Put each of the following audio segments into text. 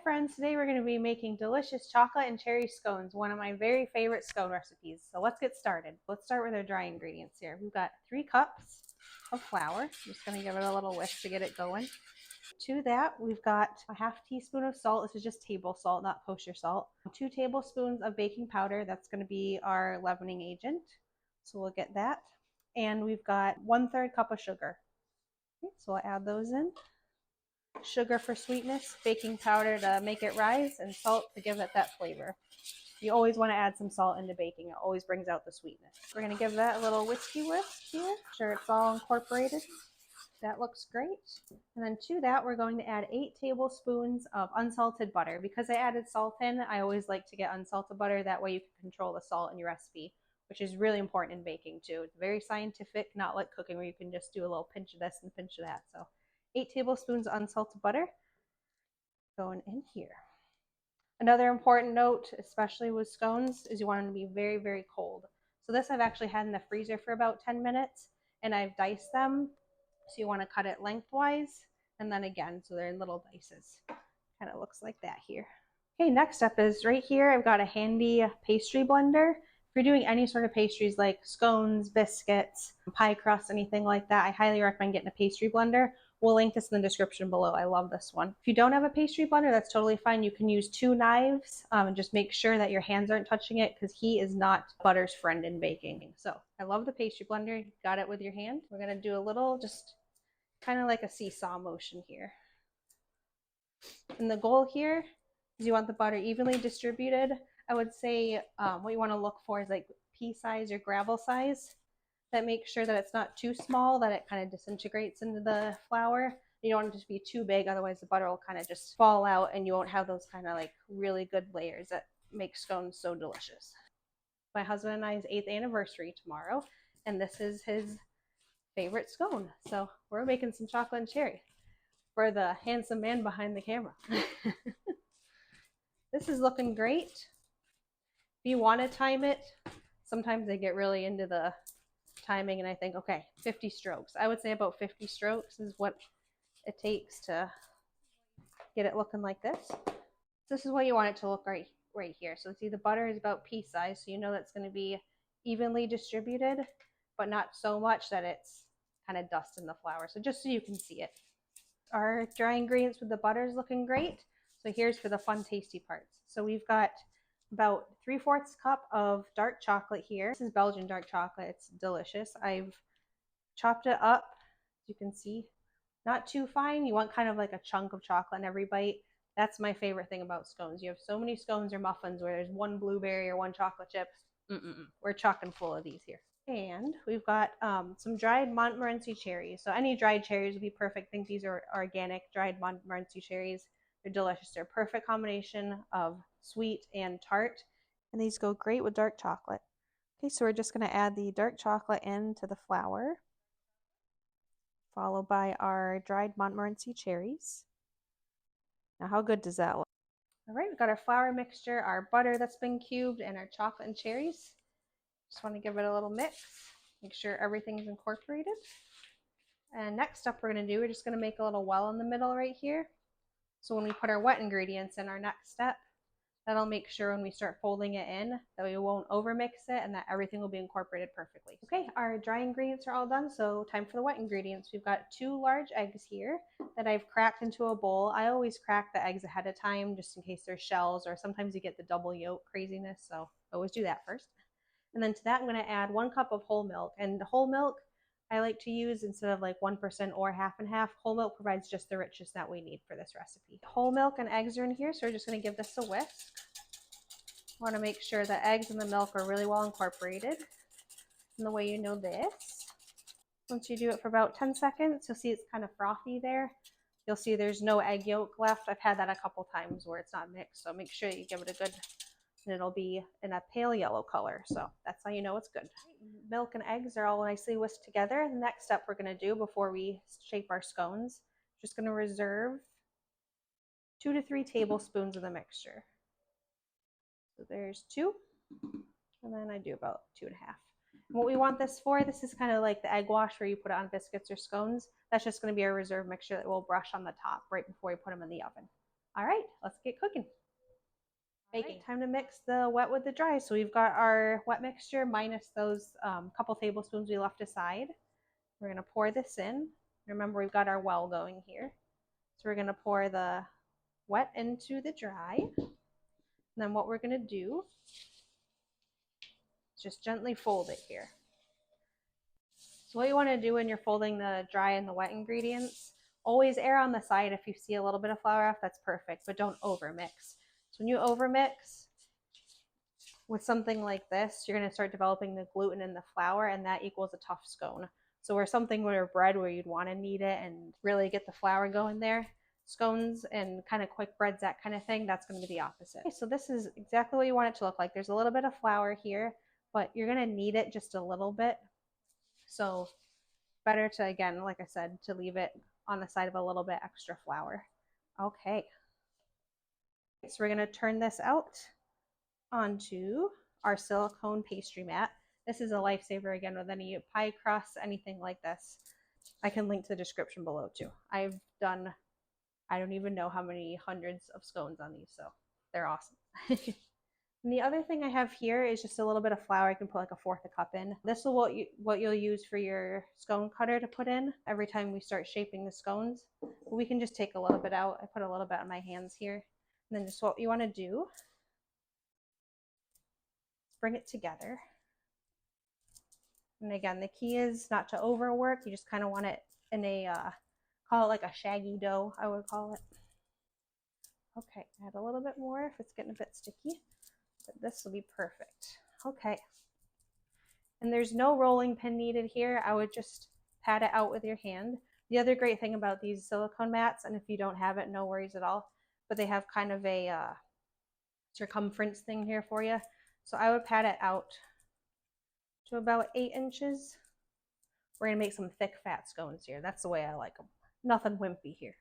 friends, today we're going to be making delicious chocolate and cherry scones, one of my very favorite scone recipes. So let's get started. Let's start with our dry ingredients here. We've got 3 cups of flour. I'm just going to give it a little whisk to get it going. To that, we've got a ½ teaspoon of salt. This is just table salt, not kosher salt. 2 tablespoons of baking powder. That's going to be our leavening agent. So we'll get that. And we've got 1/3 cup of sugar. Okay, so we'll add those in. Sugar for sweetness, baking powder to make it rise, and salt to give it that flavor. You always want to add some salt into baking. It always brings out the sweetness. We're going to give that a little whiskey whisk here. Make sure it's all incorporated. That looks great. And then to that, we're going to add 8 tablespoons of unsalted butter. Because I added salt in, I always like to get unsalted butter. That way you can control the salt in your recipe, which is really important in baking too. It's very scientific, not like cooking where you can just do a little pinch of this and pinch of that. So 8 tablespoons of unsalted butter going in here. Another important note, especially with scones, is you want them to be very, very cold. So this I've actually had in the freezer for about 10 minutes, and I've diced them. So you want to cut it lengthwise, and then again, so they're in little dices. Kind of looks like that here. Okay, next up is right here, I've got a handy pastry blender. If you're doing any sort of pastries like scones, biscuits, pie crust, anything like that, I highly recommend getting a pastry blender. We'll link this in the description below. I love this one. If you don't have a pastry blender, that's totally fine. You can use 2 knives and just make sure that your hands aren't touching it, because heat is not butter's friend in baking. So I love the pastry blender. You got it with your hand. We're going to do a little, just kind of like a seesaw motion here. And the goal here is you want the butter evenly distributed. I would say what you want to look for is like pea size or gravel size. That makes sure that it's not too small, that it kind of disintegrates into the flour. You don't want it to be too big, otherwise the butter will kind of just fall out and you won't have those kind of like really good layers that make scones so delicious. My husband and I's 8th anniversary tomorrow, and this is his favorite scone. So we're making some chocolate and cherry for the handsome man behind the camera. This is looking great. If you want to time it, sometimes they get really into the timing and I think, okay, 50 strokes. I would say about 50 strokes is what it takes to get it looking like this. This is what you want it to look right here. So see, the butter is about pea size, so you know that's going to be evenly distributed, but not so much that it's kind of dust in the flour. So just so you can see it. Our dry ingredients with the butter is looking great. So here's for the fun, tasty parts. So we've got about 3/4 cup of dark chocolate here. This is Belgian dark chocolate. It's delicious. I've chopped it up, as you can see, not too fine. You want kind of like a chunk of chocolate in every bite. That's my favorite thing about scones. You have so many scones or muffins where there's 1 blueberry or 1 chocolate chip. We're chock full of these here. And we've got some dried Montmorency cherries. So any dried cherries would be perfect. I think these are organic dried Montmorency cherries. They're delicious. They're a perfect combination of sweet and tart. And these go great with dark chocolate. Okay, so we're just going to add the dark chocolate into the flour, followed by our dried Montmorency cherries. Now, how good does that look? All right, we've got our flour mixture, our butter that's been cubed, and our chocolate and cherries. Just want to give it a little mix, make sure everything's incorporated. And next up we're just going to make a little well in the middle right here. So when we put our wet ingredients in our next step, that'll make sure when we start folding it in that we won't overmix it and that everything will be incorporated perfectly. Okay, our dry ingredients are all done, so time for the wet ingredients. We've got 2 large eggs here that I've cracked into a bowl. I always crack the eggs ahead of time just in case there's shells, or sometimes you get the double yolk craziness, so always do that first. And then to that I'm going to add 1 cup of whole milk. And whole milk I like to use instead of like 1% or half and half. Whole milk provides just the richness that we need for this recipe. Whole milk and eggs are in here, so we're just going to give this a whisk. Want to make sure the eggs and the milk are really well incorporated. And the way you know this, once you do it for about 10 seconds, you'll see it's kind of frothy there. You'll see there's no egg yolk left. I've had that a couple times where it's not mixed, so make sure you give it a good, and it'll be in a pale yellow color. So that's how you know it's good. Milk and eggs are all nicely whisked together. The next step we're going to do before we shape our scones, just going to reserve 2 to 3 tablespoons of the mixture. So there's 2, and then I do about 2.5. What we want this for, this is kind of like the egg wash where you put it on biscuits or scones. That's just going to be our reserve mixture that we'll brush on the top right before we put them in the oven. All right, let's get cooking. Baking. Right, time to mix the wet with the dry. So we've got our wet mixture minus those couple tablespoons we left aside. We're gonna pour this in. Remember, we've got our well going here. So we're gonna pour the wet into the dry. And then what we're gonna do is just gently fold it here. So what you wanna do when you're folding the dry and the wet ingredients, always err on the side. If you see a little bit of flour off, that's perfect, but don't overmix. So when you overmix with something like this, you're going to start developing the gluten in the flour, and that equals a tough scone. So where something where bread where you'd want to knead it and really get the flour going there, scones and kind of quick breads, that kind of thing, that's going to be the opposite. Okay, so this is exactly what you want it to look like. There's a little bit of flour here, but you're going to knead it just a little bit. So better to, again, like I said, to leave it on the side of a little bit extra flour. Okay. So we're going to turn this out onto our silicone pastry mat. This is a lifesaver again with any pie crusts, anything like this. I can link to the description below too. I've done, I don't even know how many hundreds of scones on these, so they're awesome. And the other thing I have here is just a little bit of flour. I can put like a fourth a cup in. This is what you'll use for your scone cutter to put in every time we start shaping the scones. We can just take a little bit out. I put a little bit on my hands here. And then just what you want to do, bring it together. And again, the key is not to overwork. You just kind of want it in a, call it like a shaggy dough, I would call it. Okay, add a little bit more if it's getting a bit sticky, but this will be perfect. Okay. And there's no rolling pin needed here. I would just pat it out with your hand. The other great thing about these silicone mats, and if you don't have it, no worries at all, but they have kind of a circumference thing here for you. So I would pat it out to about 8 inches. We're gonna make some thick fat scones here. That's the way I like them. Nothing wimpy here.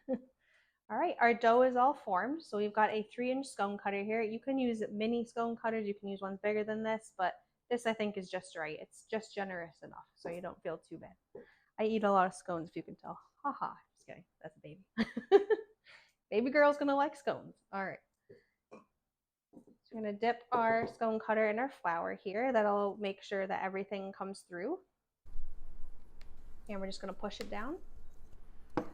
All right, our dough is all formed. So we've got a 3-inch scone cutter here. You can use mini scone cutters. You can use ones bigger than this, but this I think is just right. It's just generous enough so you don't feel too bad. I eat a lot of scones, if you can tell. Haha, just kidding. That's a baby. Baby girl's gonna like scones. All right. So we're gonna dip our scone cutter in our flour here. That'll make sure that everything comes through. And we're just gonna push it down. All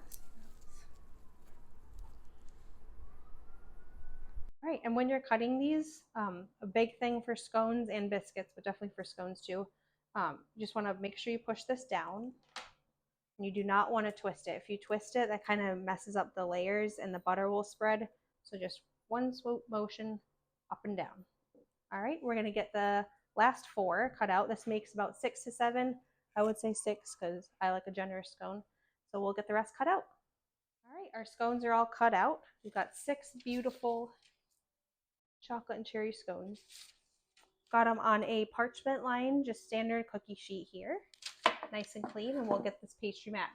right, and when you're cutting these, a big thing for scones and biscuits, but definitely for scones too, you just want to make sure you push this down. And you do not want to twist it. If you twist it, that kind of messes up the layers and the butter will spread. So just one swoop motion up and down. All right, we're going to get the last 4 cut out. This makes about 6 to 7. I would say 6 because I like a generous scone. So we'll get the rest cut out. All right, our scones are all cut out. We've got 6 beautiful chocolate and cherry scones. Got them on a parchment line, just standard cookie sheet here. Nice and clean, and we'll get this pastry mat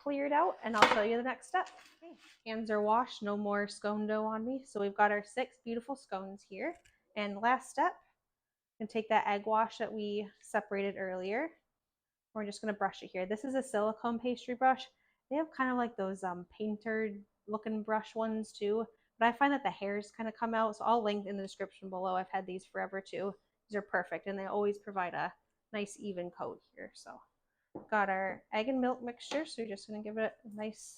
cleared out, and I'll show you the next step. Okay. Hands are washed, no more scone dough on me. So we've got our 6 beautiful scones here. And last step, I'm gonna take that egg wash that we separated earlier. We're just gonna brush it here. This is a silicone pastry brush. They have kind of like those painter looking brush ones too. But I find that the hairs kind of come out, so I'll link in the description below. I've had these forever too. These are perfect, and they always provide a nice even coat here. So got our egg and milk mixture, so you're just going to give it a nice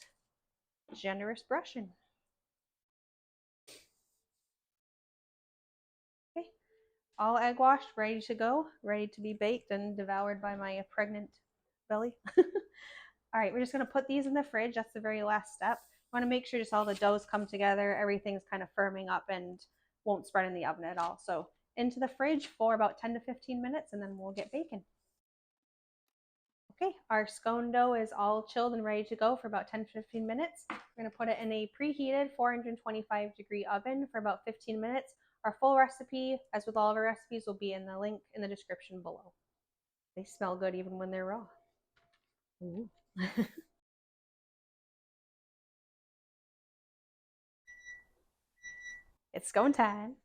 generous brushing. Okay, all egg washed, ready to go, ready to be baked and devoured by my pregnant belly. All right, we're just going to put these in the fridge. That's the very last step. I want to make sure just all the doughs come together, everything's kind of firming up and won't spread in the oven at all. So into the fridge for about 10 to 15 minutes, and then we'll get baking. Okay, our scone dough is all chilled and ready to go for about 10 to 15 minutes. We're going to put it in a preheated 425-degree oven for about 15 minutes. Our full recipe, as with all of our recipes, will be in the link in the description below. They smell good even when they're raw. Ooh. It's scone time.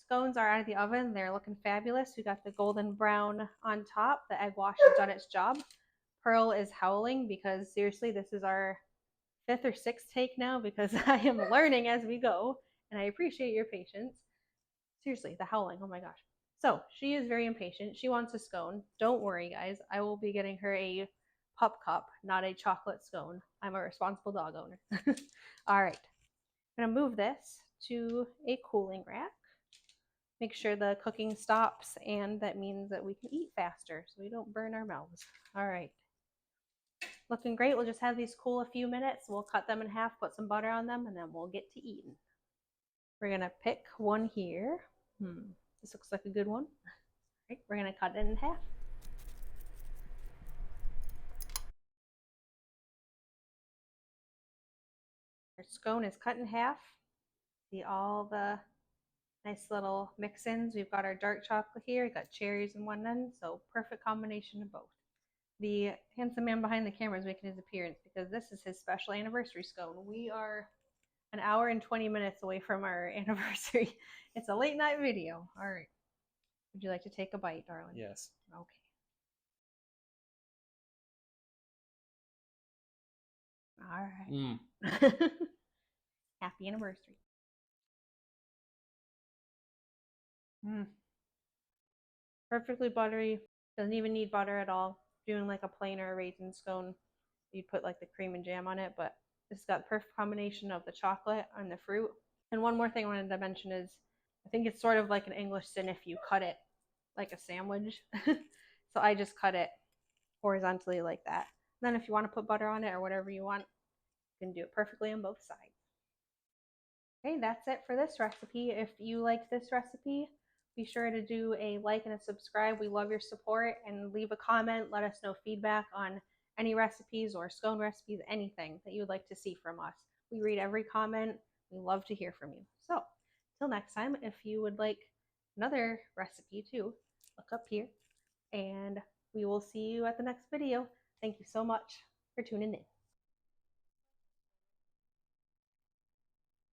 Scones are out of the oven. They're looking fabulous. We got the golden brown on top. The egg wash has done its job. Pearl is howling because seriously, this is our fifth or sixth take now because I am learning as we go, and I appreciate your patience. Seriously, the howling, oh my gosh. So she is very impatient. She wants a scone. Don't worry, guys. I will be getting her a pup cup, not a chocolate scone. I'm a responsible dog owner. All right. I'm going to move this to a cooling rack. Make sure the cooking stops, and that means that we can eat faster so we don't burn our mouths. All right. Looking great. We'll just have these cool a few minutes. We'll cut them in half, put some butter on them, and then we'll get to eating. We're going to pick one here. This looks like a good one. All right, we're going to cut it in half. Our scone is cut in half. See all the nice little mix-ins. We've got our dark chocolate here. We've got cherries in one end, so perfect combination of both. The handsome man behind the camera is making his appearance because this is his special anniversary scone. We are an hour and 20 minutes away from our anniversary. It's a late night video. All right. Would you like to take a bite, darling? Yes. Okay. All right. Happy anniversary. Perfectly buttery. Doesn't even need butter at all. Doing like a plain or a raisin scone, you'd put like the cream and jam on it, but this has got the perfect combination of the chocolate and the fruit. And one more thing I wanted to mention is I think it's sort of like an English sin if you cut it like a sandwich. So I just cut it horizontally like that. And then if you want to put butter on it or whatever you want, you can do it perfectly on both sides. Okay, that's it for this recipe. If you like this recipe, be sure to do a like and a subscribe. We love your support, and leave a comment. Let us know feedback on any recipes or scone recipes, anything that you would like to see from us. We read every comment. We love to hear from you. So, till next time, if you would like another recipe too, look up here, and we will see you at the next video. Thank you so much for tuning in.